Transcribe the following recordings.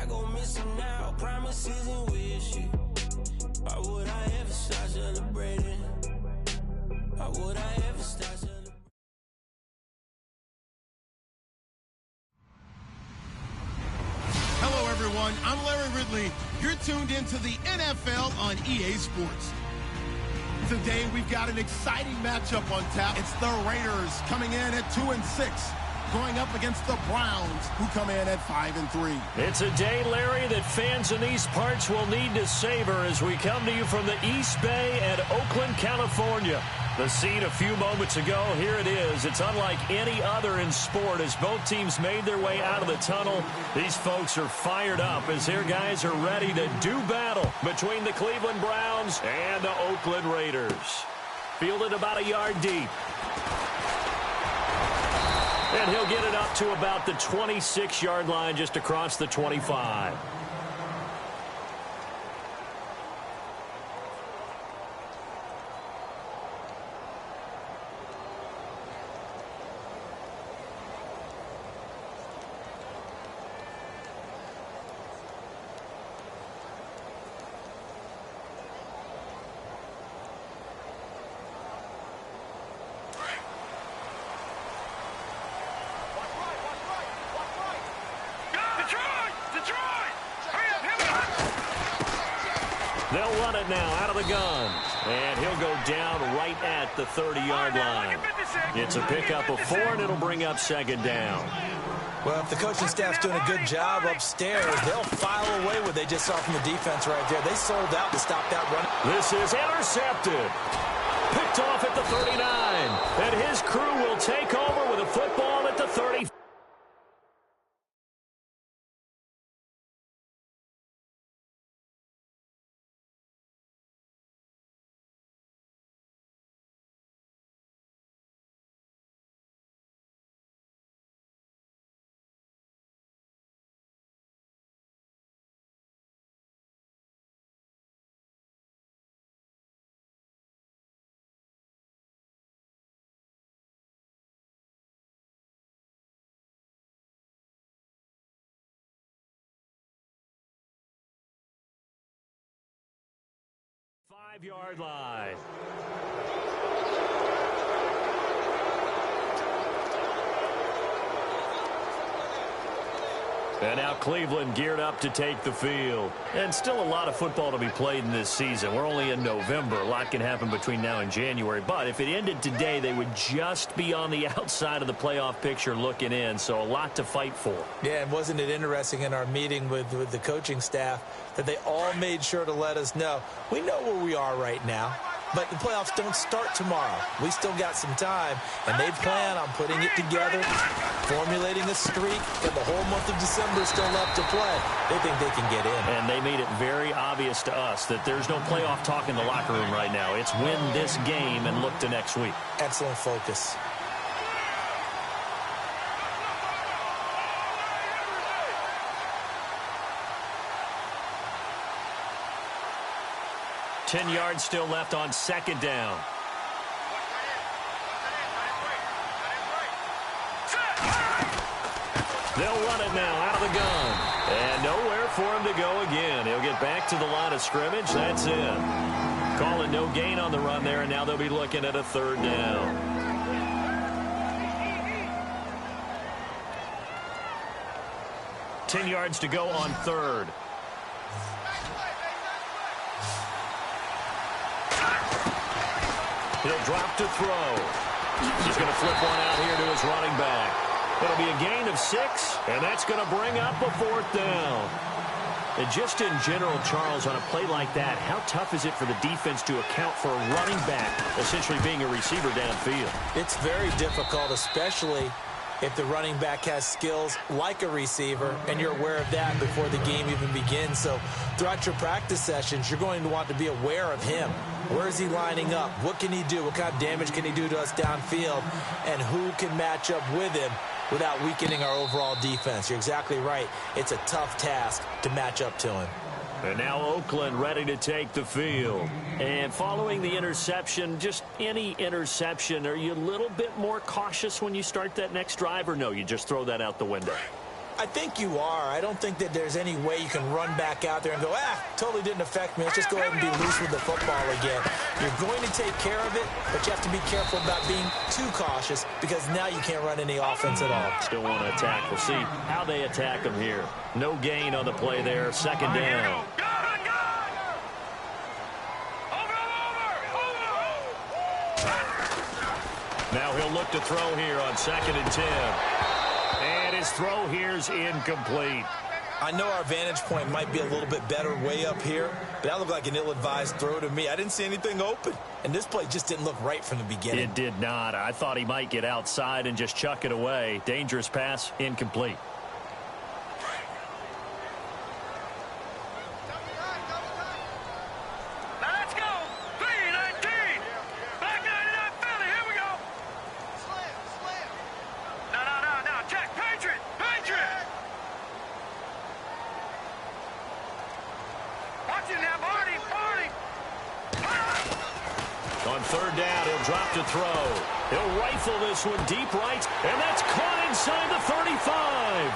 go missing now. Promises and wishes. Why would I ever start celebrating? Why would I ever start celebrating? Hello, everyone. I'm Larry Ridley. You're tuned into the NFL on EA Sports. Today, we've got an exciting matchup on tap. It's the Raiders coming in at 2-6, going up against the Browns, who come in at 5-3. It's a day, Larry, that fans in these parts will need to savor as we come to you from the East Bay at Oakland, California. The scene a few moments ago, here it is. It's unlike any other in sport as both teams made their way out of the tunnel. These folks are fired up as their guys are ready to do battle between the Cleveland Browns and the Oakland Raiders. Fielded about a yard deep. And he'll get it up to about the 26-yard line just across the 25. They'll run it now out of the gun. And he'll go down right at the 30-yard line. It's a pickup of 4, and it'll bring up second down. Well, if the coaching staff's doing a good job upstairs, they'll file away what they just saw from the defense right there. They sold out to stop that run. This is intercepted. Picked off at the 39. And his crew will take over with a football at the 30. Five-yard line. And now Cleveland geared up to take the field. And still a lot of football to be played in this season. We're only in November. A lot can happen between now and January. But if it ended today, they would just be on the outside of the playoff picture looking in. So a lot to fight for. Yeah, and wasn't it interesting in our meeting with the coaching staff that they all made sure to let us know, we know where we are right now. But the playoffs don't start tomorrow. We still got some time, and they plan on putting it together, formulating a streak, and the whole month of December is still left to play. They think they can get in. And they made it very obvious to us that there's no playoff talk in the locker room right now. It's win this game and look to next week. Excellent focus. Ten yards still left on second down. They'll run it now out of the gun. And nowhere for him to go again. He'll get back to the line of scrimmage. That's it. Calling no gain on the run there, and now they'll be looking at a third down. Ten yards to go on third. He'll drop to throw. He's going to flip one out here to his running back. It'll be a gain of 6, and that's going to bring up a fourth down. And just in general, Charles, on a play like that, how tough is it for the defense to account for a running back essentially being a receiver downfield? It's very difficult, especially if the running back has skills like a receiver, and you're aware of that before the game even begins. So throughout your practice sessions, you're going to want to be aware of him. Where is he lining up? What can he do? What kind of damage can he do to us downfield? And who can match up with him without weakening our overall defense? You're exactly right. It's a tough task to match up to him. And now Oakland ready to take the field. And following the interception, just any interception, are you a little bit more cautious when you start that next drive, or no, you just throw that out the window? I think you are. I don't think that there's any way you can run back out there and go, totally didn't affect me. Let's just go ahead and be loose with the football again. You're going to take care of it, but you have to be careful about being too cautious because now you can't run any offense at all. Still want to attack. We'll see how they attack them here. No gain on the play there. Second down. Now he'll look to throw here on 2nd and 10. And his throw here's incomplete. I know our vantage point might be a little bit better way up here, but that looked like an ill-advised throw to me. I didn't see anything open, and this play just didn't look right from the beginning. It did not. I thought he might get outside and just chuck it away. Dangerous pass, incomplete. On 3rd down, he'll drop to throw. He'll rifle this one deep right, and that's caught inside the 35.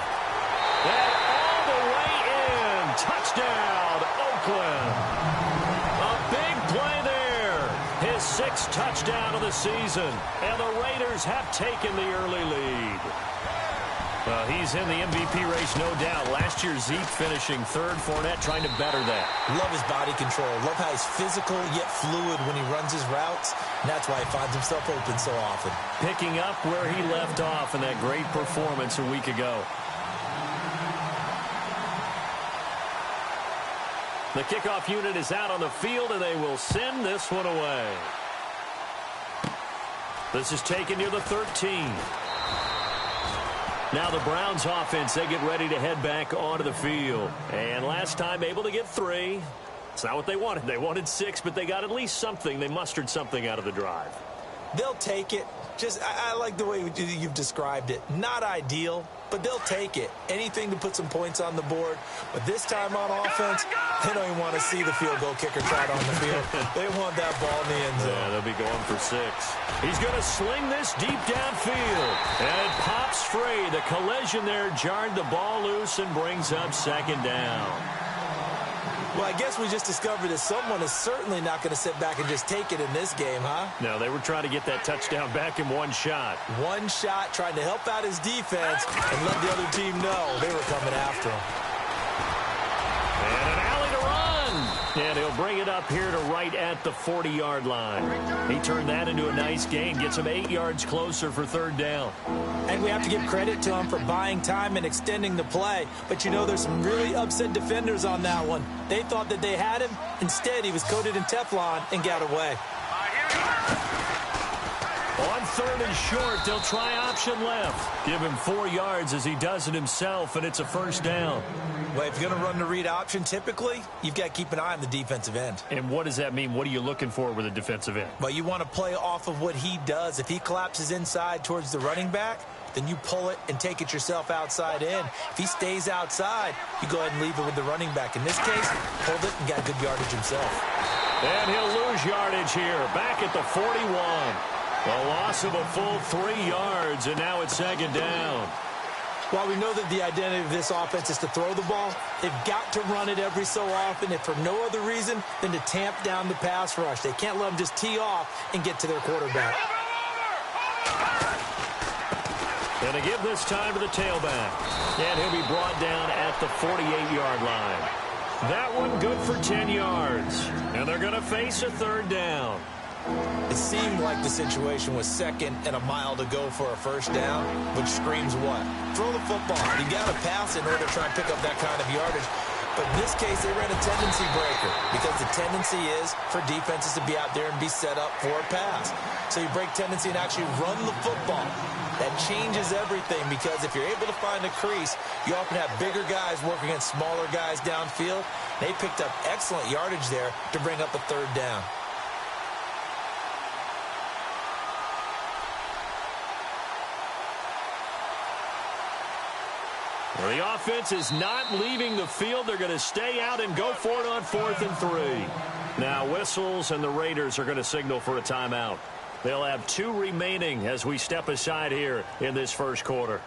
And all the way in. Touchdown, Oakland. A big play there. His 6th touchdown of the season, and the Raiders have taken the early lead. He's in the MVP race, no doubt. Last year, Zeke finishing 3rd. Fournette trying to better that. Love his body control. Love how he's physical yet fluid when he runs his routes. And that's why he finds himself open so often. Picking up where he left off in that great performance a week ago. The kickoff unit is out on the field, and they will send this one away. This is taken near the 13. Now the Browns offense, they get ready to head back onto the field. And last time able to get 3. It's not what they wanted. They wanted 6, but they got at least something. They mustered something out of the drive. They'll take it. I like the way you've described it. Not ideal, but they'll take it. Anything to put some points on the board. But this time on offense, they don't even want to see the field goal kicker trot on the field. They want that ball in the end zone. Yeah, they'll be going for 6. He's going to sling this deep downfield. And it pops free. The collision there jarred the ball loose and brings up 2nd down. Well, I guess we just discovered that someone is certainly not going to sit back and just take it in this game, huh? No, they were trying to get that touchdown back in one shot. One shot, trying to help out his defense and let the other team know they were coming after him. And an alley to run. And he'll bring it up here to right at the 40-yard line. He turned that into a nice gain, gets him 8 yards closer for 3rd down. And we have to give credit to him for buying time and extending the play. But, you know, there's some really upset defenders on that one. They thought that they had him. Instead, he was coated in Teflon and got away. On 3rd and short, they'll try option left. Give him 4 yards as he does it himself, and it's a 1st down. Well, if you're going to run the read option, typically, you've got to keep an eye on the defensive end. And what does that mean? What are you looking for with a defensive end? Well, you want to play off of what he does. If he collapses inside towards the running back, then you pull it and take it yourself outside in. If he stays outside, you go ahead and leave it with the running back. In this case, pulled it and got good yardage himself. And he'll lose yardage here, back at the 41. A loss of a full 3 yards, and now it's 2nd down. While we know that the identity of this offense is to throw the ball, they've got to run it every so often, if for no other reason than to tamp down the pass rush. They can't let them just tee off and get to their quarterback. And to give this time to the tailback. And he'll be brought down at the 48-yard line. That one good for 10 yards. And they're going to face a 3rd down. It seemed like the situation was 2nd and a mile to go for a 1st down, which screams what? Throw the football. You got to pass in order to try and pick up that kind of yardage. But in this case, they ran a tendency breaker because the tendency is for defenses to be out there and be set up for a pass. So you break tendency and actually run the football. That changes everything because if you're able to find a crease, you often have bigger guys working against smaller guys downfield. They picked up excellent yardage there to bring up a 3rd down. Well, the offense is not leaving the field. They're going to stay out and go for it on 4th and 3. Now whistles, and the Raiders are going to signal for a timeout. They'll have 2 remaining as we step aside here in this 1st quarter.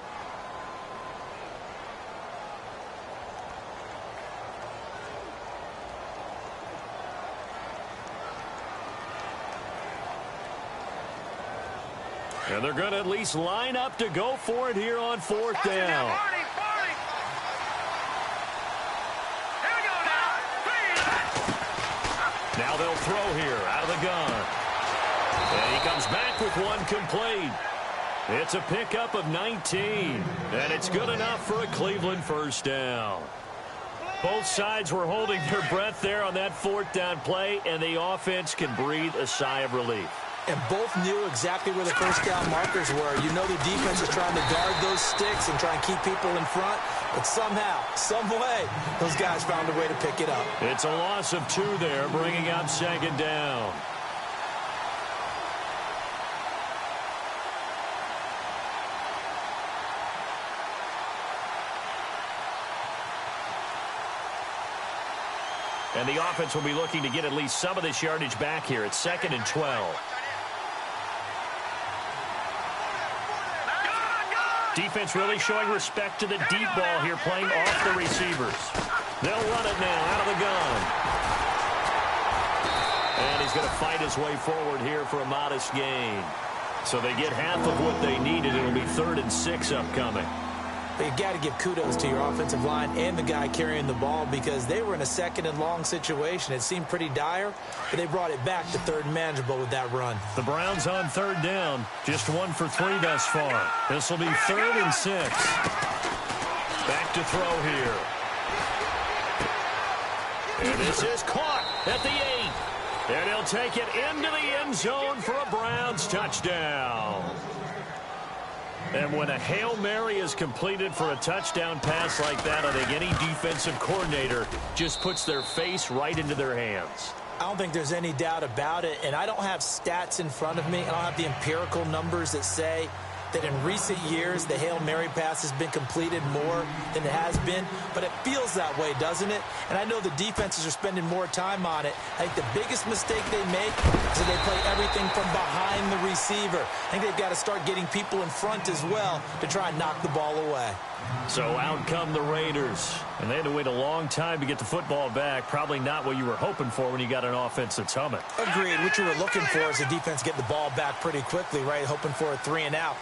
And they're going to at least line up to go for it here on fourth down. Now they'll throw here out of the gun. And he comes back with one complete. It's a pickup of 19. And it's good enough for a Cleveland first down. Both sides were holding their breath there on that fourth down play, and the offense can breathe a sigh of relief. And both knew exactly where the first down markers were. You know the defense is trying to guard those sticks and try and keep people in front. But somehow, some way, those guys found a way to pick it up. It's a loss of 2 there, bringing up second down. And the offense will be looking to get at least some of this yardage back here. It's 2nd and 12. Defense really showing respect to the deep ball here, playing off the receivers. They'll run it now out of the gun. And he's going to fight his way forward here for a modest gain. So they get half of what they needed. It'll be 3rd and 6 upcoming. But you got to give kudos to your offensive line and the guy carrying the ball, because they were in a 2nd and long situation. It seemed pretty dire, but they brought it back to 3rd and manageable with that run. The Browns on 3rd down. Just 1 for 3 thus far. This will be 3rd and 6. Back to throw here. And this is caught at the 8. And he'll take it into the end zone for a Browns touchdown. And when a Hail Mary is completed for a touchdown pass like that, I think any defensive coordinator just puts their face right into their hands. I don't think there's any doubt about it, and I don't have stats in front of me. I don't have the empirical numbers that say that in recent years the Hail Mary pass has been completed more than it has been, but it feels that way, doesn't it? And I know the defenses are spending more time on it. I think the biggest mistake they make is that they play everything from behind the receiver. I think they've got to start getting people in front as well to try and knock the ball away. So out come the Raiders, and they had to wait a long time to get the football back. Probably not what you were hoping for when you got an offense that's humming. Agreed. What you were looking for is the defense get the ball back pretty quickly, right? Hoping for a 3 and out.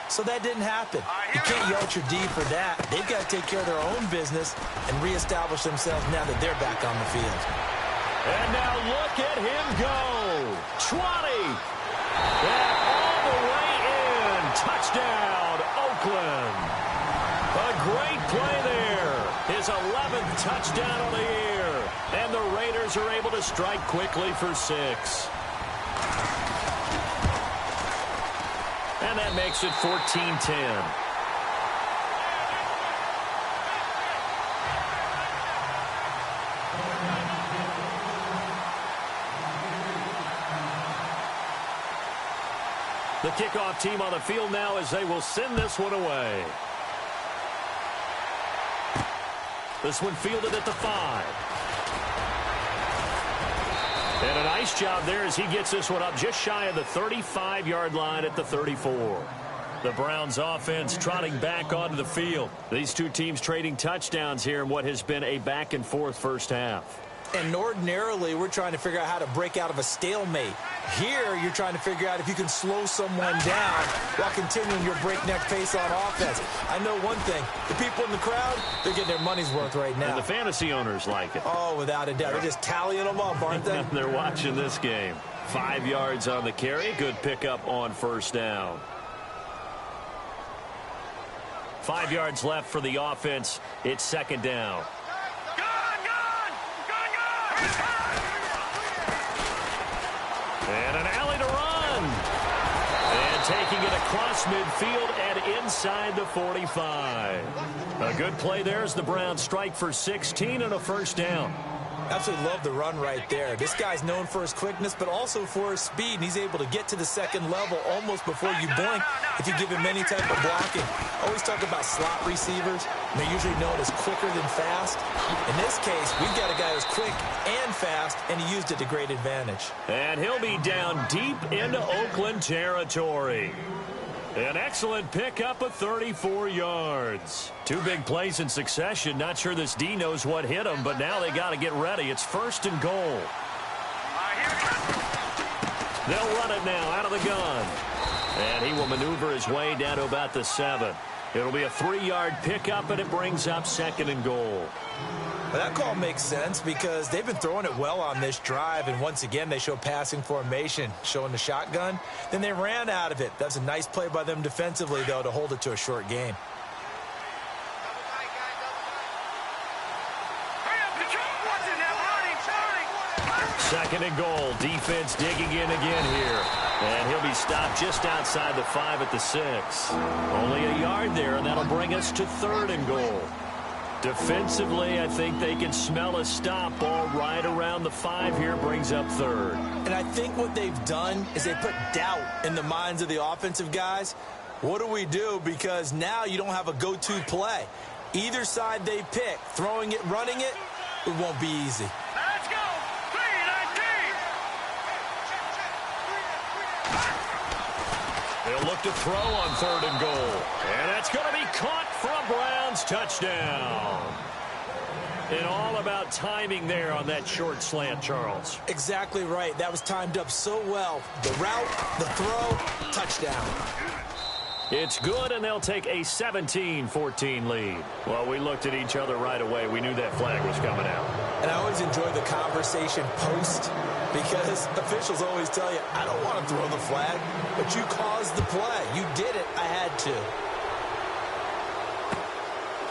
So that didn't happen. You can't yell at your D for that. They've got to take care of their own business and reestablish themselves now that they're back on the field. And now look at him go. 20. And all the way in. Touchdown, Oakland. A great play there. His 11th touchdown of the year. And the Raiders are able to strike quickly for 6. And that makes it 14-10. The kickoff team on the field now as they will send this one away. This one fielded at the 5. And a nice job there as he gets this one up just shy of the 35-yard line at the 34. The Browns offense trotting back onto the field. These two teams trading touchdowns here in what has been a back-and-forth first half. And ordinarily, we're trying to figure out how to break out of a stalemate. Here, you're trying to figure out if you can slow someone down while continuing your breakneck pace on offense. I know one thing. The people in the crowd, they're getting their money's worth right now. And the fantasy owners like it. Oh, without a doubt. They're just tallying them up, aren't they? They're watching this game. 5 yards on the carry. Good pickup on first down. 5 yards left for the offense. It's second down. And an alley to run. And taking it across midfield and inside the 45. A good play there as the Browns strike for 16 and a first down. Absolutely love the run right there. This guy's known for his quickness, but also for his speed. And he's able to get to the second level almost before you blink if you give him any type of blocking. I always talk about slot receivers. They're usually known as quicker than fast. In this case, we've got a guy who's quick and fast, and he used it to great advantage. And he'll be down deep into Oakland territory. An excellent pickup of 34 yards. 2 big plays in succession. Not sure this D knows what hit him, but now they got to get ready. It's first and goal. They'll run it now out of the gun. And he will maneuver his way down to about the 7. It'll be a 3-yard pickup, and it brings up 2nd and goal. Well, that call makes sense because they've been throwing it well on this drive, and once again they show passing formation, showing the shotgun. Then they ran out of it. That's a nice play by them defensively, though, to hold it to a short game. Second and goal. Defense digging in again here. And he'll be stopped just outside the 5 at the 6. Only a yard there, and that'll bring us to 3rd and goal. Defensively, I think they can smell a stop. Ball right around the 5 here, brings up 3rd. And I think what they've done is they put doubt in the minds of the offensive guys. What do we do? Because now you don't have a go-to play. Either side they pick, throwing it, running it, it won't be easy. Let's go! 3-19! They'll look to throw on 3rd and goal. And that's going to be caught for a Browns touchdown. And all about timing there on that short slant, Charles. Exactly right. That was timed up so well. The route, the throw, touchdown. It's good, and they'll take a 17-14 lead. Well, we looked at each other right away. We knew that flag was coming out. And I always enjoy the conversation post because officials always tell you, I don't want to throw the flag, but you caused the play. You did it. I had to.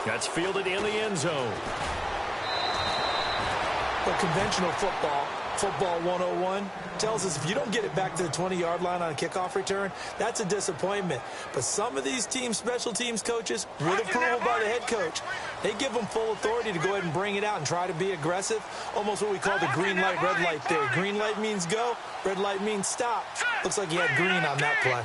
That's fielded in the end zone. But conventional football 101, tells us if you don't get it back to the 20-yard line on a kickoff return, that's a disappointment. But some of these teams, special teams coaches, with approval by the head coach, they give them full authority to go ahead and bring it out and try to be aggressive, almost what we call the green light, red light theory. Green light means go, red light means stop. Looks like he had green on that play.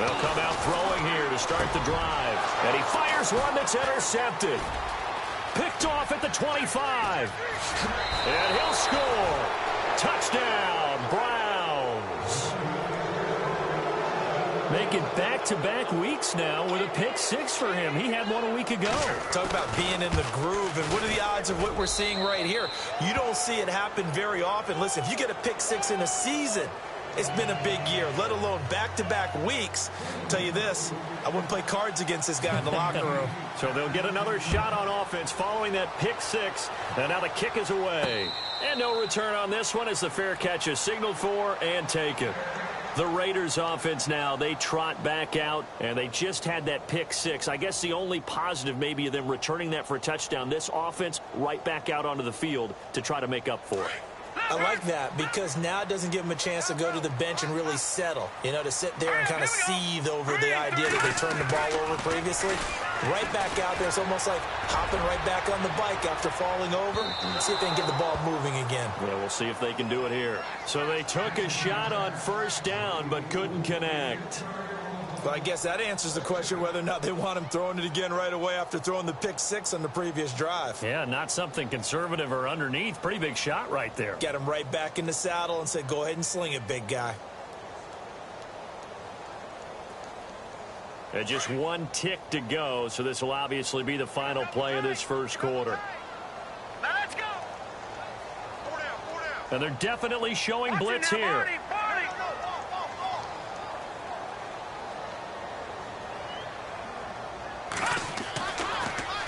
They'll come out throwing here to start the drive. And he fires one that's intercepted. Picked off at the 25. And he'll score. Touchdown, Browns. Making back-to-back weeks now with a pick six for him. He had one a week ago. Talk about being in the groove, and what are the odds of what we're seeing right here? You don't see it happen very often. Listen, if you get a pick six in a season, it's been a big year, let alone back-to-back weeks. I'll tell you this, I wouldn't play cards against this guy in the locker room. So they'll get another shot on offense following that pick six. And now the kick is away. And no return on this one as the fair catch is signaled for and taken. The Raiders offense now, they trot back out, and they just had that pick six. I guess the only positive maybe of them returning that for a touchdown. This offense right back out onto the field to try to make up for it. I like that because now it doesn't give them a chance to go to the bench and really settle, you know, to sit there and kind of seethe over the idea that they turned the ball over previously. Right back out there, it's almost like hopping right back on the bike after falling over. See if they can get the ball moving again. Well, we'll see if they can do it here. So they took a shot on first down but couldn't connect. Well, I guess that answers the question whether or not they want him throwing it again right away after throwing the pick six on the previous drive. Yeah, not something conservative or underneath. Pretty big shot right there. Got him right back in the saddle and said, go ahead and sling it, big guy. And just one tick to go, so this will obviously be the final play of this first quarter. Now let's go. Four down. And they're definitely showing blitz here.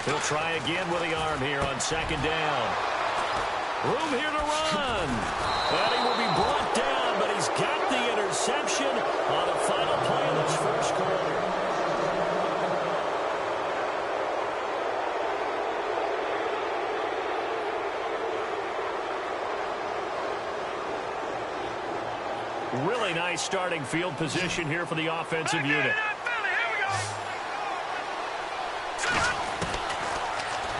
He'll try again with the arm here on second down. Room here to run. And he will be brought down, but he's got the interception on the final play of this first quarter. Really nice starting field position here for the offensive unit.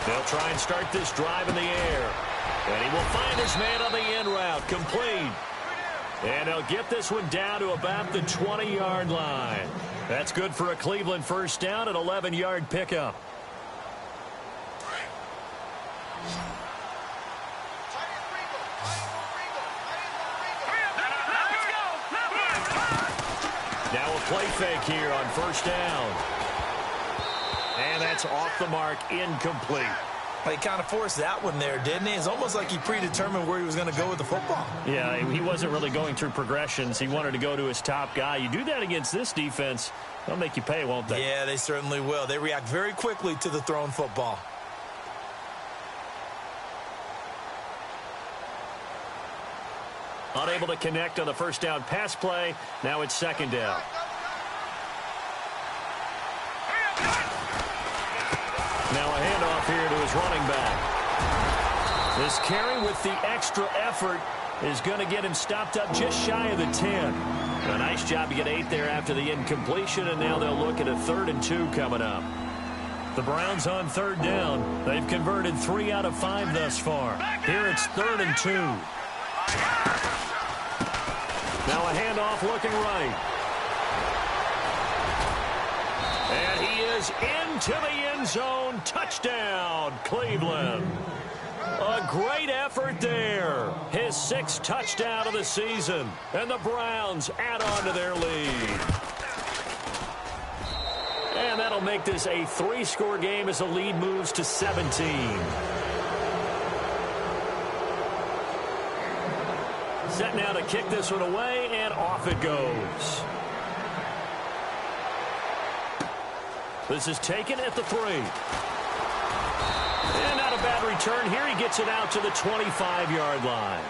They'll try and start this drive in the air. And he will find his man on the end route. Complete. And he'll get this one down to about the 20-yard line. That's good for a Cleveland first down and 11-yard pickup. Now a play fake here on first down. And that's off the mark, incomplete. He kind of forced that one there, didn't he? It's almost like he predetermined where he was going to go with the football. Yeah, he wasn't really going through progressions. He wanted to go to his top guy. You do that against this defense, they'll make you pay, won't they? Yeah, they certainly will. They react very quickly to the thrown football. Unable to connect on the first down pass play. Now it's second down. Now a handoff here to his running back. This carry with the extra effort is going to get him stopped up just shy of the 10. A nice job to get 8 there after the incompletion, and now they'll look at a 3rd and 2 coming up. The Browns on 3rd down. They've converted 3 out of 5 thus far. Here it's 3rd and 2. Now a handoff looking right. And he is into the end zone. Touchdown, Cleveland. A great effort there. His 6th touchdown of the season. And the Browns add on to their lead. And that'll make this a 3-score game as the lead moves to 17. Set now to kick this one away, and off it goes. This is taken at the 3. And not a bad return here. He gets it out to the 25-yard line.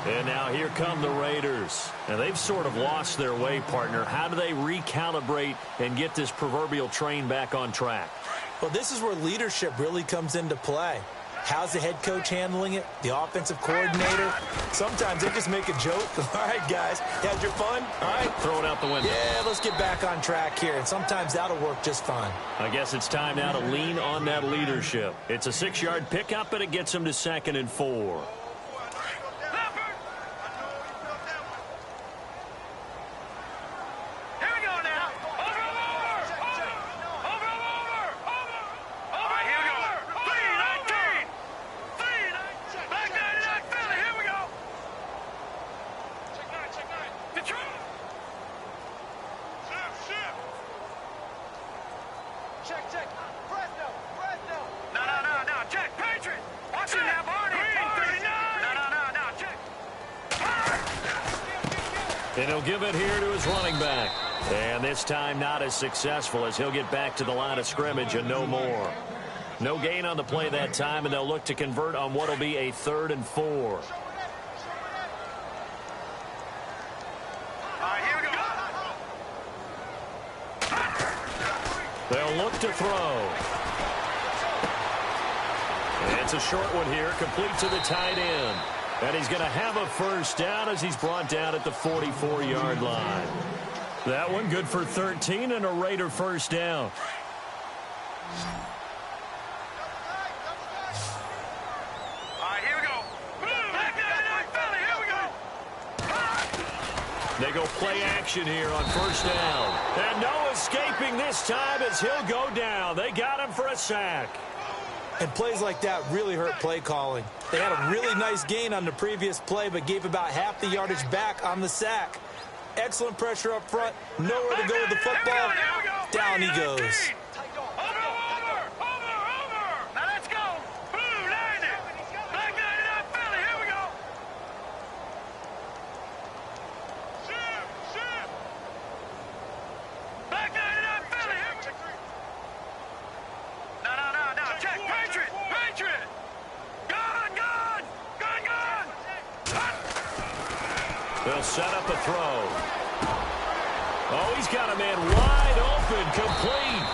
And now here come the Raiders. And they've sort of lost their way, partner. How do they recalibrate and get this proverbial train back on track? Well, this is where leadership really comes into play. How's the head coach handling it? The offensive coordinator? Sometimes they just make a joke. All right, guys, you had your fun? All right. Throw it out the window. Yeah, let's get back on track here. And sometimes that'll work just fine. I guess it's time now to lean on that leadership. It's a 6-yard pickup, and it gets him to 2nd and 4. And he'll give it here to his running back. And this time not as successful as he'll get back to the line of scrimmage and no more. No gain on the play that time, and they'll look to convert on what will be a 3rd and 4. All right, here we go. They'll look to throw. And it's a short one here, complete to the tight end. And he's going to have a first down as he's brought down at the 44-yard line. That one good for 13 and a Raider first down. All right, here we go. They go play action here on first down. And no escaping this time as he'll go down. They got him for a sack. And plays like that really hurt play calling. They had a really nice gain on the previous play, but gave about half the yardage back on the sack. Excellent pressure up front. Nowhere to go with the football. Down he goes. Now let's go. Blue, line it. Black 99 Philly, here we go. Shoot. Black 99 Philly, here we go. No. Check. Patriot. Gun. They'll set up a throw. Oh, he's got a man wide open, complete.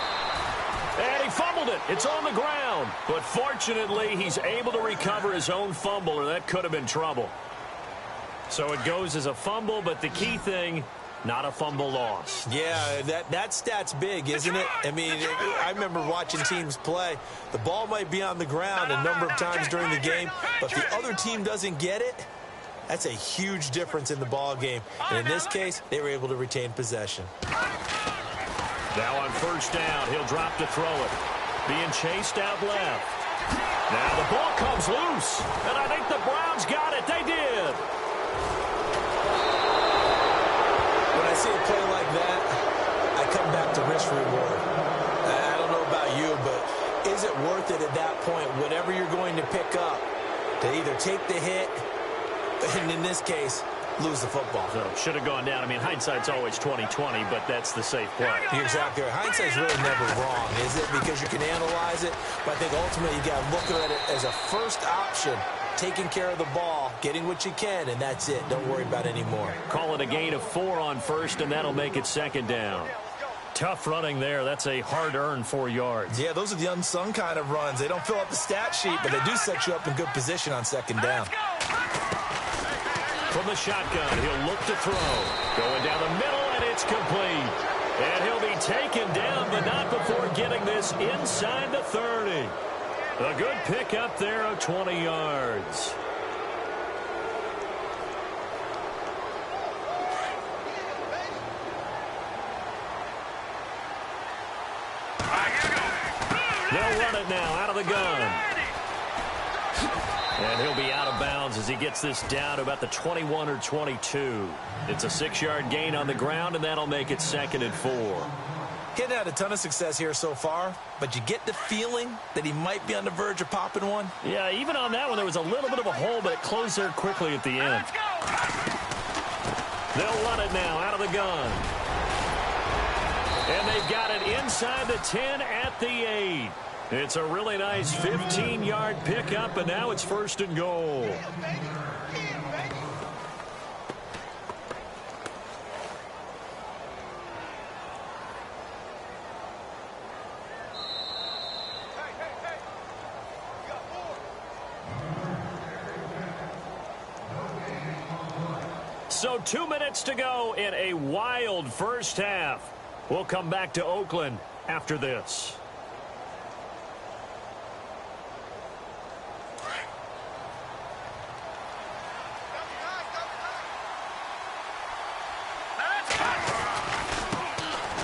And he fumbled it. It's on the ground. But fortunately, he's able to recover his own fumble, or that could have been trouble. So it goes as a fumble, but the key thing, not a fumble loss. Yeah, that stat's big, isn't it? I mean, I remember watching teams play. The ball might be on the ground a number of times during the game, but the other team doesn't get it. That's a huge difference in the ball game. And in this case, they were able to retain possession. Now on first down, he'll drop to throw it. Being chased out left. Now the ball comes loose, and I think the Browns got it. They did. When I see a play like that, I come back to risk reward. I don't know about you, but to pick up to either take the hit, and in this case, lose the football. So should have gone down. I mean, hindsight's always 20/20, but that's the safe play. You're exactly right. Hindsight's really never wrong, is it? Because you can analyze it, but I think ultimately you got to look at it as a first option, taking care of the ball, getting what you can, and that's it. Don't worry about any more. Call it a gain of 4 on first, and that'll make it second down. Tough running there. That's a hard-earned 4 yards. Yeah, those are the unsung kind of runs. They don't fill up the stat sheet, but they do set you up in good position on second down. From the shotgun, he'll look to throw. Going down the middle, and it's complete. And he'll be taken down, but not before getting this inside the 30. A good pickup there of 20 yards. They'll run it now out of the gun. And he'll be out of bounds as he gets this down to about the 21 or 22. It's a 6-yard gain on the ground, and that'll make it second and 4. He hadn't had a ton of success here so far, but you get the feeling that he might be on the verge of popping one. Yeah, even on that one, there was a little bit of a hole, but it closed there quickly at the end. They'll run it now out of the gun. And they've got it inside the 10 at the 8. It's a really nice 15-yard pickup, and now it's first and goal. So 2 minutes to go in a wild first half. We'll come back to Oakland after this.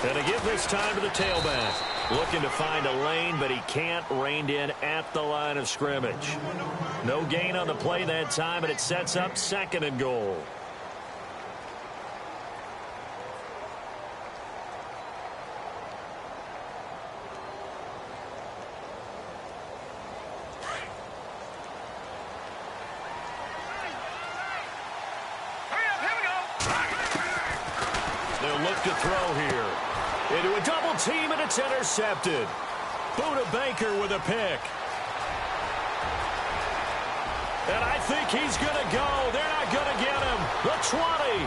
And to give this time to the tailback. Looking to find a lane, but he can't. Reined in at the line of scrimmage. No gain on the play that time, and it sets up second and goal. To throw here. Into a double team, and it's intercepted. Buda Baker with a pick. And I think he's going to go. They're not going to get him. The 20.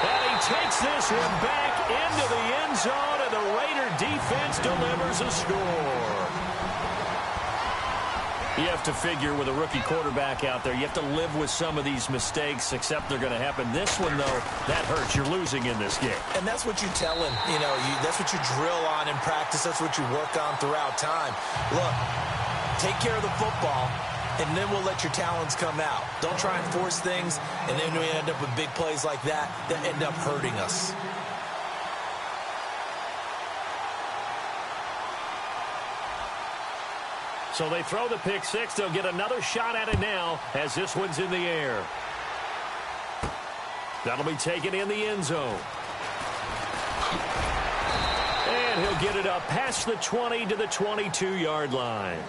And he takes this one back into the end zone, and the Raider defense delivers a score. You have to figure with a rookie quarterback out there, you have to live with some of these mistakes, except they're going to happen. This one, though, that hurts. You're losing in this game. And that's what you tell him. You know, that's what you drill on in practice. That's what you work on throughout time. Look, take care of the football, and then we'll let your talents come out. Don't try and force things, and then we end up with big plays like that end up hurting us. So they throw the pick six. They'll get another shot at it now as this one's in the air. That'll be taken in the end zone. And he'll get it up past the 20 to the 22-yard line.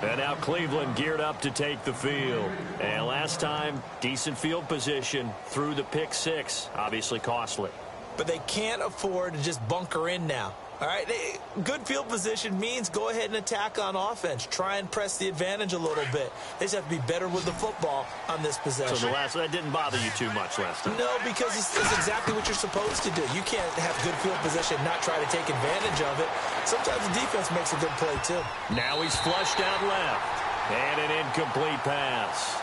And now Cleveland geared up to take the field. And last time, decent field position through the pick six. Obviously costly. But they can't afford to just bunker in now. All right, good field position means go ahead and attack on offense. Try and press the advantage a little bit. They just have to be better with the football on this possession. So that didn't bother you too much last time? No, because it's exactly what you're supposed to do. You can't have good field position and not try to take advantage of it. Sometimes the defense makes a good play, too. Now he's flushed out left. And an incomplete pass.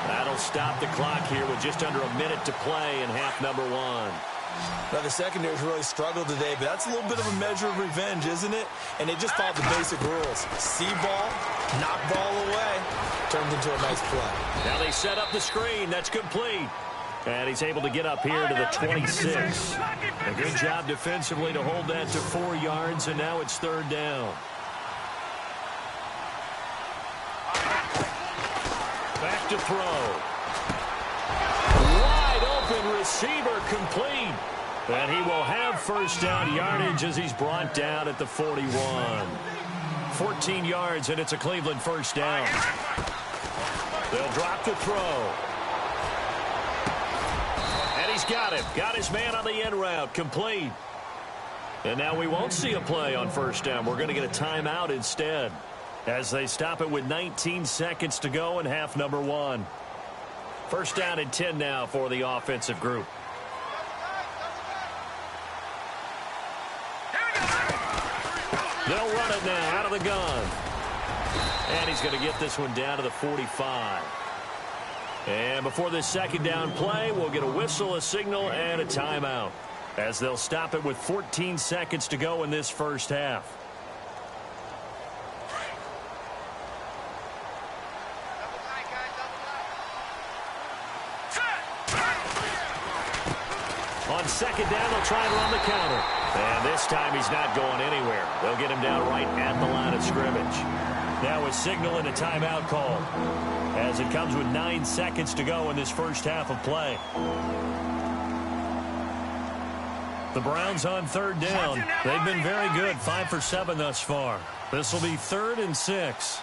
That'll stop the clock here with just under a minute to play in half number one. Now, the secondary's really struggled today, but that's a little bit of a measure of revenge, isn't it? And they just followed the basic rules. See ball, knock ball away, turns into a nice play. Now they set up the screen. That's complete. And he's able to get up here to the 26. A good job defensively to hold that to 4 yards, and now it's third down. Back to throw. Wide open receiver complete. And he will have first down yardage as he's brought down at the 41. 14 yards, and it's a Cleveland first down. They'll drop the throw. And he's got him. Got his man on the end route. Complete. And now we won't see a play on first down. We're going to get a timeout instead as they stop it with 19 seconds to go in half number 1. First down and 10 now for the offensive group. They'll run it now out of the gun. And he's going to get this one down to the 45. And before this second down play, we'll get a whistle, a signal, and a timeout as they'll stop it with 14 seconds to go in this first half. On second down, they'll try and run the counter. And this time he's not going anywhere. They'll get him down right at the line of scrimmage. Now a signal and a timeout call as it comes with 9 seconds to go in this first half of play. The Browns on third down. They've been very good, 5 for 7 thus far. This will be 3rd and 6.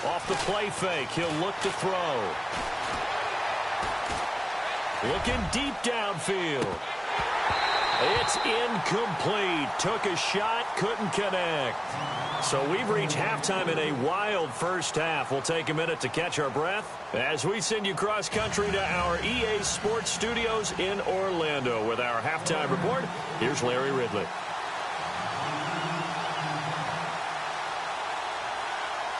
Off the play fake, he'll look to throw. Looking deep downfield. It's incomplete. Took a shot, couldn't connect. So we've reached halftime in a wild first half. We'll take a minute to catch our breath as we send you cross country to our EA Sports Studios in Orlando with our halftime report. Here's Larry Ridley.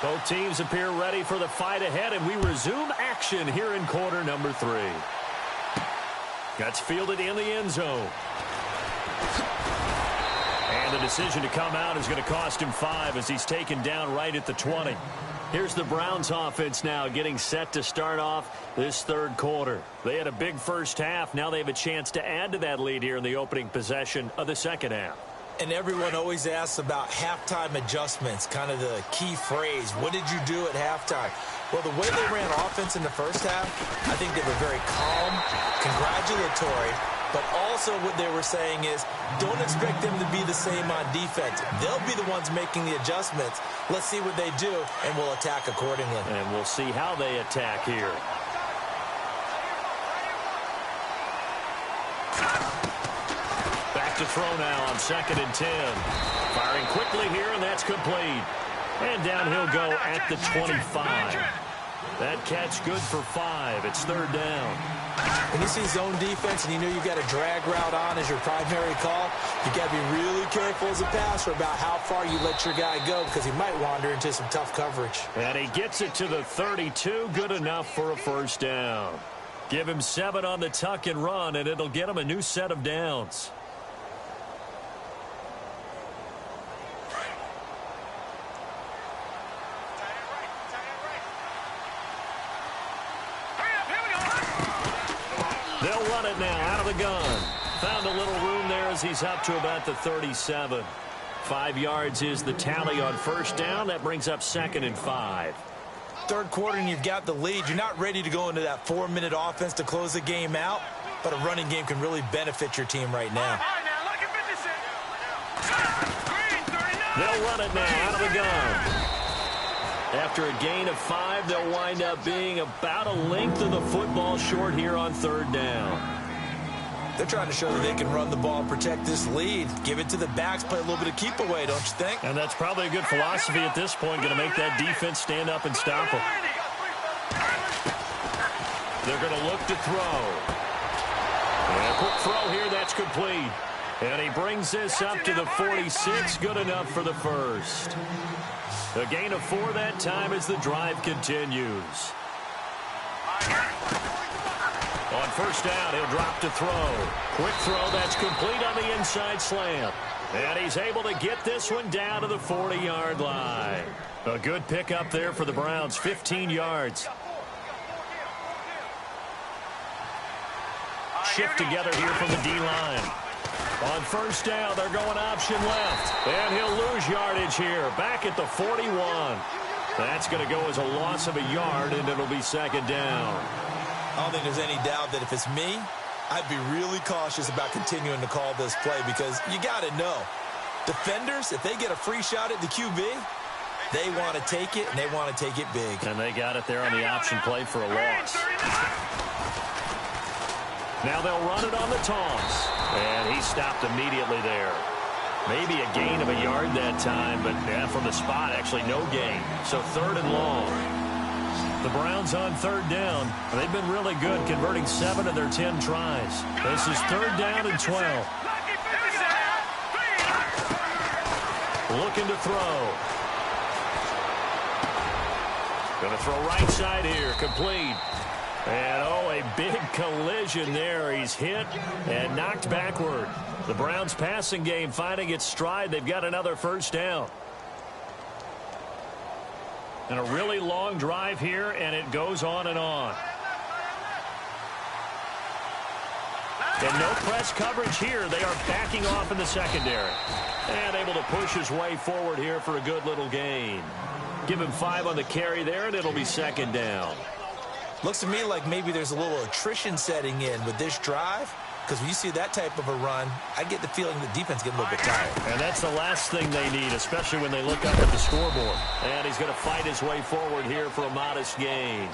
Both teams appear ready for the fight ahead, and we resume action here in quarter number 3. That's fielded in the end zone. And the decision to come out is going to cost him 5 as he's taken down right at the 20. Here's the Browns offense now getting set to start off this third quarter. They had a big first half. Now they have a chance to add to that lead here in the opening possession of the second half. And everyone always asks about halftime adjustments, kind of the key phrase. What did you do at halftime? Well, the way they ran offense in the first half, I think they were very calm, congratulatory, but also what they were saying is don't expect them to be the same on defense. They'll be the ones making the adjustments. Let's see what they do, and we'll attack accordingly. And we'll see how they attack here. Back to throw now on 2nd and 10. Firing quickly here, and that's complete. And down he'll go at the 25. That catch good for 5. It's 3rd down. When you see zone defense and you know you've got a drag route on as your primary call, you've got to be really careful as a passer about how far you let your guy go because he might wander into some tough coverage. And he gets it to the 32. Good enough for a first down. Give him 7 on the tuck and run, and it'll get him a new set of downs. They'll run it now out of the gun. Found a little room there as he's up to about the 37. 5 yards is the tally on first down. That brings up 2nd and 5. Third quarter and you've got the lead. You're not ready to go into that 4-minute offense to close the game out, but a running game can really benefit your team right now. They'll run it now out of the gun. After a gain of 5, they'll wind up being about a length of the football short here on 3rd down. They're trying to show that they can run the ball and protect this lead. Give it to the backs, play a little bit of keep away, don't you think? And that's probably a good philosophy at this point, going to make that defense stand up and stop them. They're going to look to throw. And a quick throw here, that's complete. And he brings this up to the 46, good enough for the first. A gain of 4 that time as the drive continues. On first down, he'll drop to throw. Quick throw, that's complete on the inside slant. And he's able to get this one down to the 40-yard line. A good pickup there for the Browns, 15 yards. Shift together here from the D-line. On first down, they're going option left. And he'll lose yardage here, back at the 41. That's going to go as a loss of a yard, and it'll be 2nd down. I don't think there's any doubt that if it's me, I'd be really cautious about continuing to call this play because you got to know Defenders, if they get a free shot at the QB, they want to take it, and they want to take it big. And they got it there on the option play for a loss. Now they'll run it on the toss. And he stopped immediately there. Maybe a gain of a yard that time, but yeah, from the spot, actually no gain. So 3rd and long. The Browns on 3rd down. They've been really good, converting 7 of their 10 tries. This is 3rd down and 12. Looking to throw. Going to throw right side here, complete. And, oh, a big collision there. He's hit and knocked backward. The Browns passing game finding its stride. They've got another 1st down. And a really long drive here, and it goes on and on. And no press coverage here. They are backing off in the secondary. And able to push his way forward here for a good little gain. Give him 5 on the carry there, and it'll be 2nd down. Looks to me like maybe there's a little attrition setting in with this drive, because when you see that type of a run, I get the feeling the defense get a little bit tired. And that's the last thing they need, especially when they look up at the scoreboard. And he's going to fight his way forward here for a modest gain.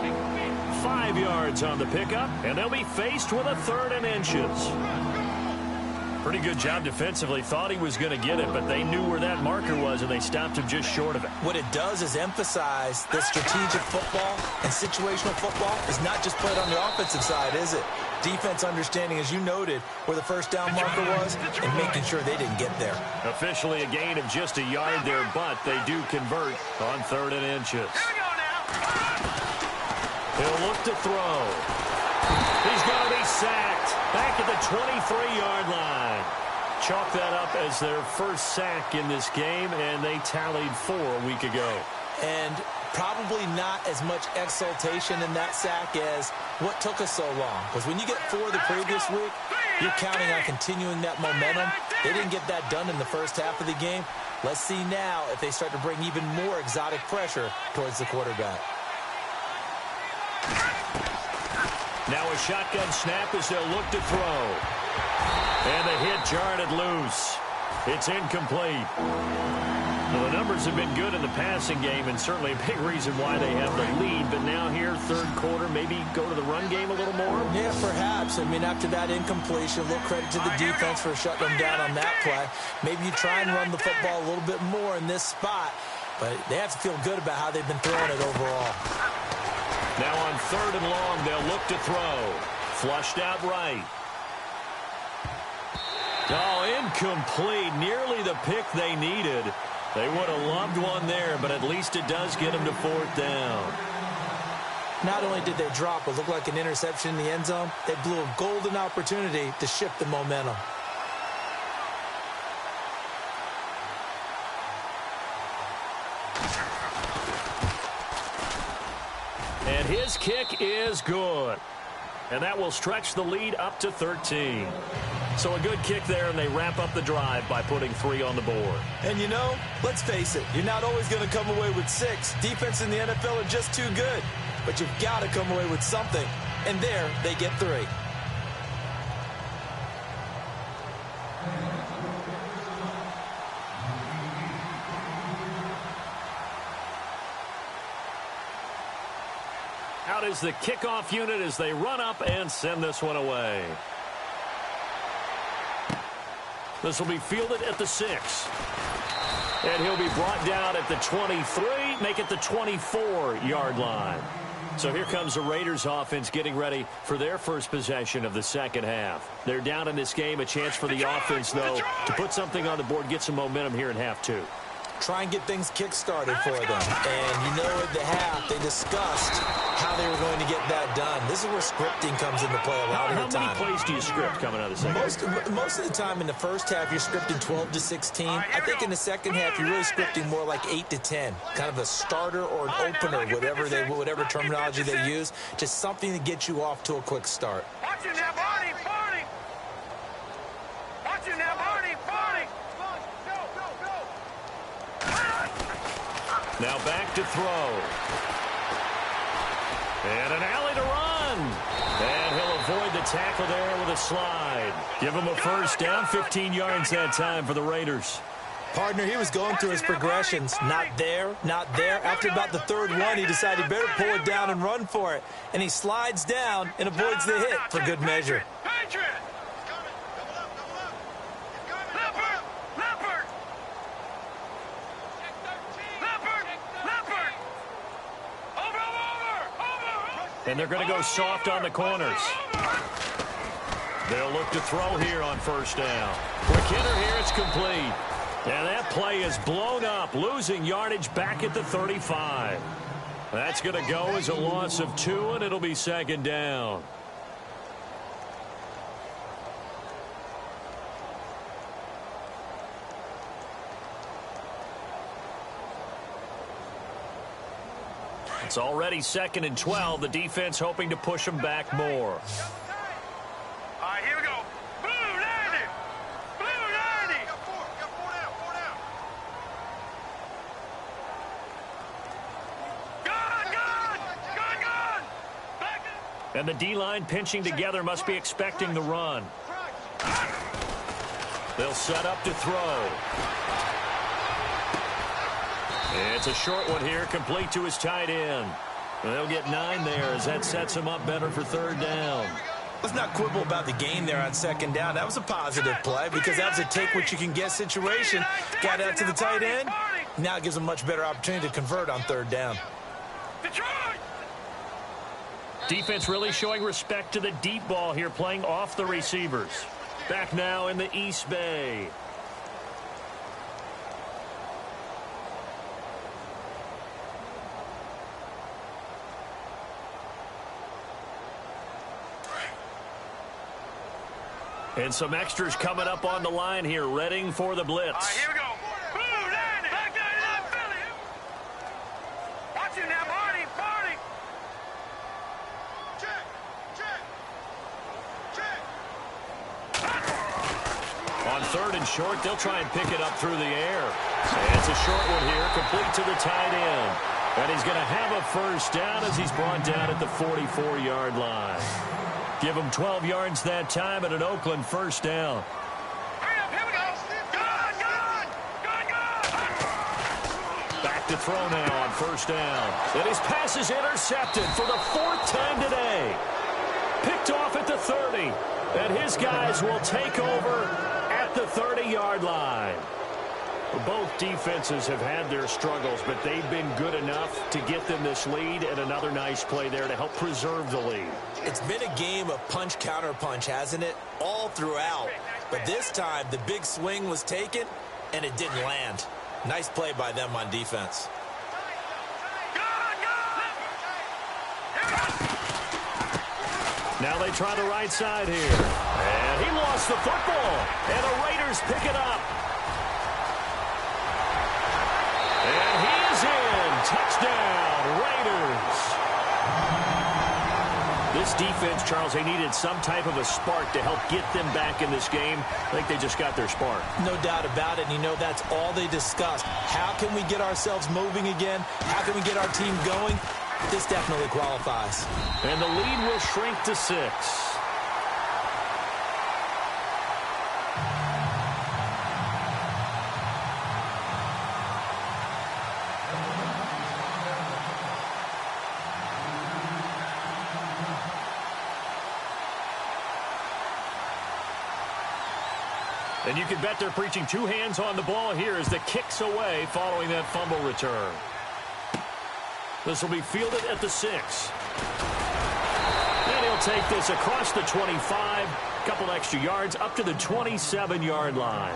5 yards on the pickup, and they'll be faced with a 3rd and inches. Pretty good job defensively. Thought he was going to get it, but they knew where that marker was, and they stopped him just short of it. What it does is emphasize that strategic football and situational football is not just played on the offensive side, is it? Defense understanding, as you noted, where the 1st down marker was and making sure they didn't get there. Officially a gain of just a yard there, but they do convert on 3rd and inches. He'll look to throw. He's going to be sacked back at the 23-yard line. Chalk that up as their 1st sack in this game, and they tallied 4 a week ago. And probably not as much exultation in that sack as what took us so long. Because when you get 4 the previous week, you're counting on continuing that momentum. They didn't get that done in the 1st half of the game. Let's see now if they start to bring even more exotic pressure towards the quarterback. Now a shotgun snap as they'll look to throw. And the hit jarred it loose. It's incomplete. Well, the numbers have been good in the passing game, and certainly a big reason why they have the lead. But now here, 3rd quarter, maybe go to the run game a little more? Yeah, perhaps. I mean, after that incompletion, a little credit to the defense for shutting them down on that play. Maybe you try and run the football a little bit more in this spot, but they have to feel good about how they've been throwing it overall. Now on 3rd and long, they'll look to throw. Flushed out right. Oh, incomplete. Nearly the pick they needed. They would have loved one there, but at least it does get them to 4th down. Not only did they drop what looked like an interception in the end zone, they blew a golden opportunity to shift the momentum. And his kick is good. And that will stretch the lead up to 13. So a good kick there, and they wrap up the drive by putting 3 on the board. And, you know, let's face it, you're not always going to come away with 6. Defense in the NFL are just too good. But you've got to come away with something. And there, they get 3. Out is the kickoff unit as they run up and send this one away. This will be fielded at the 6. And he'll be brought down at the 23, make it the 24-yard line. So here comes the Raiders offense getting ready for their first possession of the 2nd half. They're down in this game, a chance for the offense, though, to put something on the board, get some momentum here in half 2. Try and get things kick-started for them. And you know at the half, they discussed how they were going to get that done. This is where scripting comes into play a lot of the time. How many plays do you script coming out of the second half? Most of the time in the first half, you're scripting 12 to 16. I think in the second half, you're really scripting more like 8 to 10. Kind of a starter or an opener, whatever terminology they use. Just something to get you off to a quick start. Watching that body, Barney! Watching that body, Barney! Now back to throw. And an alley to run. And he'll avoid the tackle there with a slide. Give him a first down, 15 yards that time for the Raiders. Partner, he was going through his progressions. Not there, not there. After about the third one, he decided he better pull it down and run for it. And he slides down and avoids the hit for good measure. And they're going to go soft on the corners. They'll look to throw here on first down. Quick hitter here, it's complete. And that play is blown up, losing yardage back at the 35. That's going to go as a loss of 2, and it'll be second down. It's already 2nd and 12. The defense hoping to push them back more. All right, here we go. Blue 90. Blue 90. Got four down. Gun. Back up. And the D-line pinching together must be expecting the run. They'll set up to throw. It's a short one here, complete to his tight end. They'll get 9 there as that sets him up better for third down. Let's not quibble about the gain there on second down. That was a positive play because that was a take-what-you-can-get situation. Got out to the tight end. Now it gives him a much better opportunity to convert on third down. Defense really showing respect to the deep ball here, playing off the receivers. Back now in the East Bay. And some extras coming up on the line here, readying for the blitz. All right, here we go. Blue 90. Back down, Philly. Watch it now, Barney. Check. On 3rd and short, they'll try and pick it up through the air. And it's a short one here, complete to the tight end. And he's going to have a first down as he's brought down at the 44-yard line. Give him 12 yards that time at an Oakland first down. Hurry up, here we go. Gun. Back to throw now on first down. And his pass is intercepted for the 4th time today. Picked off at the 30. And his guys will take over at the 30-yard line. Both defenses have had their struggles, but they've been good enough to get them this lead, and another nice play there to help preserve the lead. It's been a game of punch-counter-punch, hasn't it? All throughout. But this time, the big swing was taken, and it didn't land. Nice play by them on defense. Now they try the right side here. And he lost the football, and the Raiders pick it up. And he is in. Touchdown, Raiders. This defense, Charles, they needed some type of a spark to help get them back in this game. I think they just got their spark. No doubt about it. And, you know, that's all they discussed. How can we get ourselves moving again? How can we get our team going? This definitely qualifies. And the lead will shrink to 6. And you can bet they're preaching 2 hands on the ball here as the kick's away following that fumble return. This will be fielded at the 6. And he'll take this across the 25, couple extra yards up to the 27-yard line.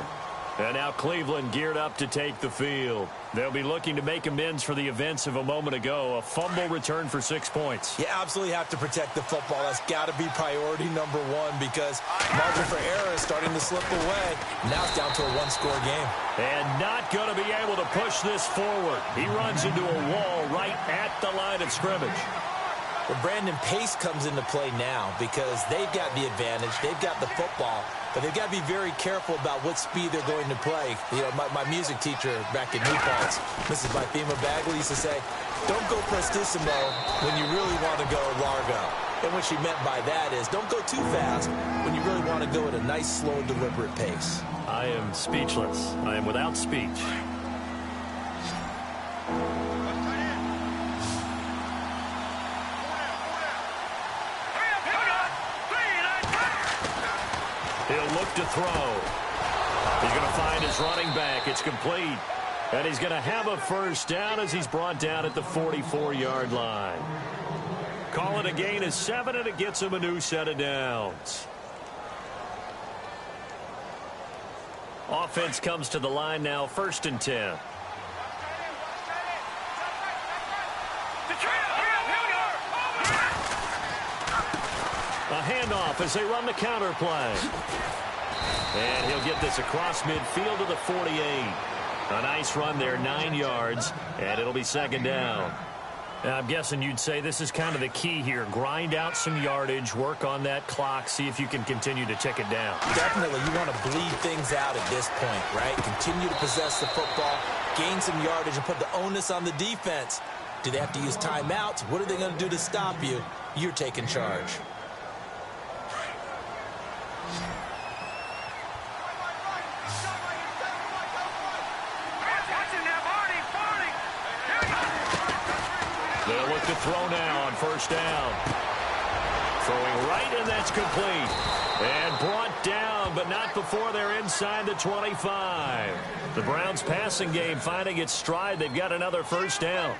And now Cleveland geared up to take the field. They'll be looking to make amends for the events of a moment ago. A fumble return for 6 points. You absolutely have to protect the football. That's got to be priority number 1 because margin for error is starting to slip away. Now it's down to a 1-score game. And not going to be able to push this forward. He runs into a wall right at the line of scrimmage. Well, Brandon, pace comes into play now because they've got the advantage. They've got the football, but they've got to be very careful about what speed they're going to play. You know, my music teacher back in New Paltz, Mrs. Bythema Bagley, used to say, don't go prestissimo when you really want to go largo. And what she meant by that is don't go too fast when you really want to go at a nice, slow, deliberate pace. I am speechless. I am without speech. He'll look to throw. He's going to find his running back. It's complete. And he's going to have a first down as he's brought down at the 44-yard line. Call it a gain of 7, and it gets him a new set of downs. Offense comes to the line now, 1st and 10. A handoff as they run the counter play. And he'll get this across midfield to the 48. A nice run there, 9 yards, and it'll be 2nd down. Now, I'm guessing you'd say this is kind of the key here. Grind out some yardage, work on that clock, see if you can continue to tick it down. Definitely, you want to bleed things out at this point, right? Continue to possess the football, gain some yardage, and put the onus on the defense. Do they have to use timeouts? What are they going to do to stop you? You're taking charge. They'll look to throw now on 1st down. Throwing right, and that's complete. And brought down, but not before they're inside the 25. The Browns' passing game finding its stride. They've got another 1st down.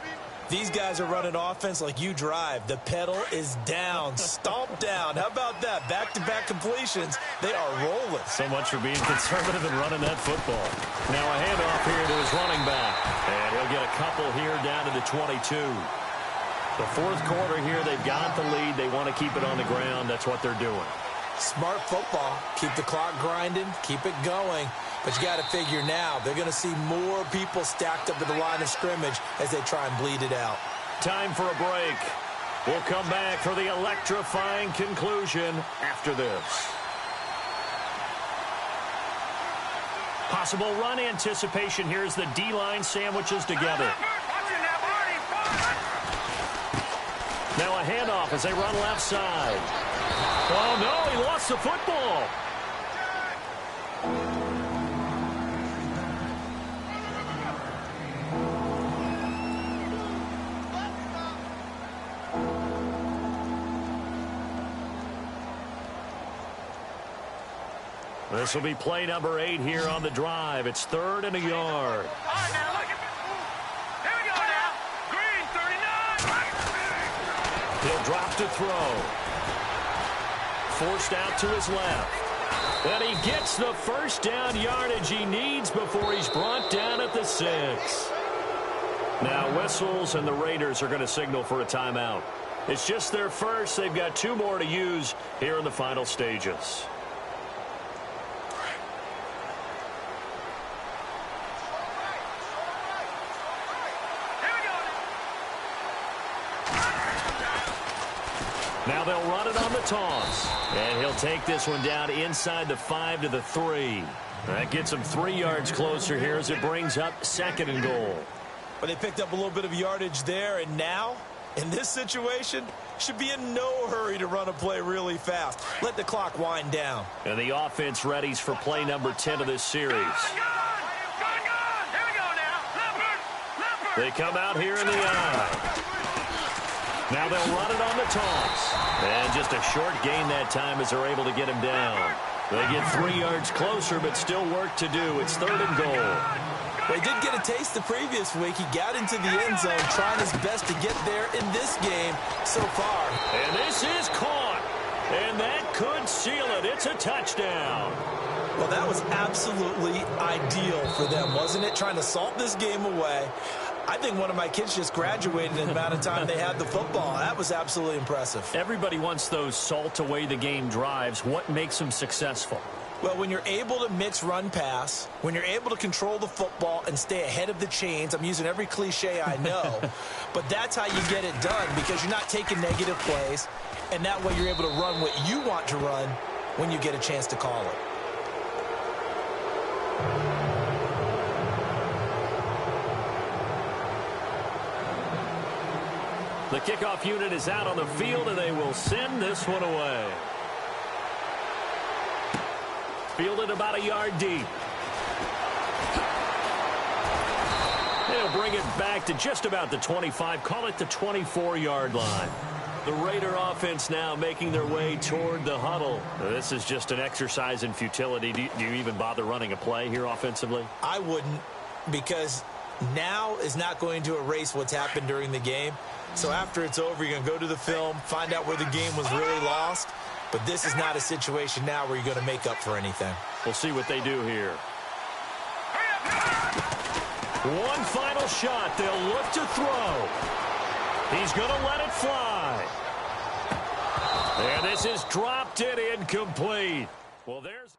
These guys are running offense like you drive. The pedal is down, stomped down. How about that? Back-to-back completions. They are rolling. So much for being conservative and running that football. Now a handoff here to his running back. And he'll get a couple here down to the 22. The 4th quarter here, they've got the lead. They want to keep it on the ground. That's what they're doing. Smart football. Keep the clock grinding. Keep it going. But you got to figure now, they're going to see more people stacked up at the line of scrimmage as they try and bleed it out. Time for a break. We'll come back for the electrifying conclusion after this. Possible run anticipation. Here's the D-line sandwiches together. Now a handoff as they run left side. Oh, no, he lost the football. This will be play number 8 here on the drive. It's 3rd and a yard. He'll drop to throw. Forced out to his left. And he gets the 1st down yardage he needs before he's brought down at the 6. Now whistles, and the Raiders are going to signal for a timeout. It's just their first. They've got 2 more to use here in the final stages. Now they'll run it on the toss. And he'll take this one down inside the 5 to the 3. That gets him 3 yards closer here as it brings up 2nd and goal. But they picked up a little bit of yardage there, and now, in this situation, should be in no hurry to run a play really fast. Let the clock wind down. And the offense readies for play number 10 of this series. They come out here in the eye. Now they'll run it on the toss. And just a short gain that time as they're able to get him down. They get 3 yards closer, but still work to do. It's 3rd and goal. They did get a taste the previous week. He got into the end zone, trying his best to get there in this game so far. And this is caught. And that could seal it. It's a touchdown. Well, that was absolutely ideal for them, wasn't it? Trying to salt this game away. I think one of my kids just graduated in the amount of time they had the football. That was absolutely impressive. Everybody wants those salt away the game drives. What makes them successful? Well, when you're able to mix run pass, when you're able to control the football and stay ahead of the chains, I'm using every cliche I know, but that's how you get it done because you're not taking negative plays, and that way you're able to run what you want to run when you get a chance to call it. The kickoff unit is out on the field, and they will send this one away. Fielded about a yard deep. They'll bring it back to just about the 25, call it the 24-yard line. The Raider offense now making their way toward the huddle. This is just an exercise in futility. Do you even bother running a play here offensively? I wouldn't, because now is not going to erase what's happened during the game. So after it's over, you're going to go to the film, find out where the game was really lost. But this is not a situation now where you're going to make up for anything. We'll see what they do here. One final shot. They'll look to throw. He's going to let it fly. And this is dropped and incomplete. Well, there's...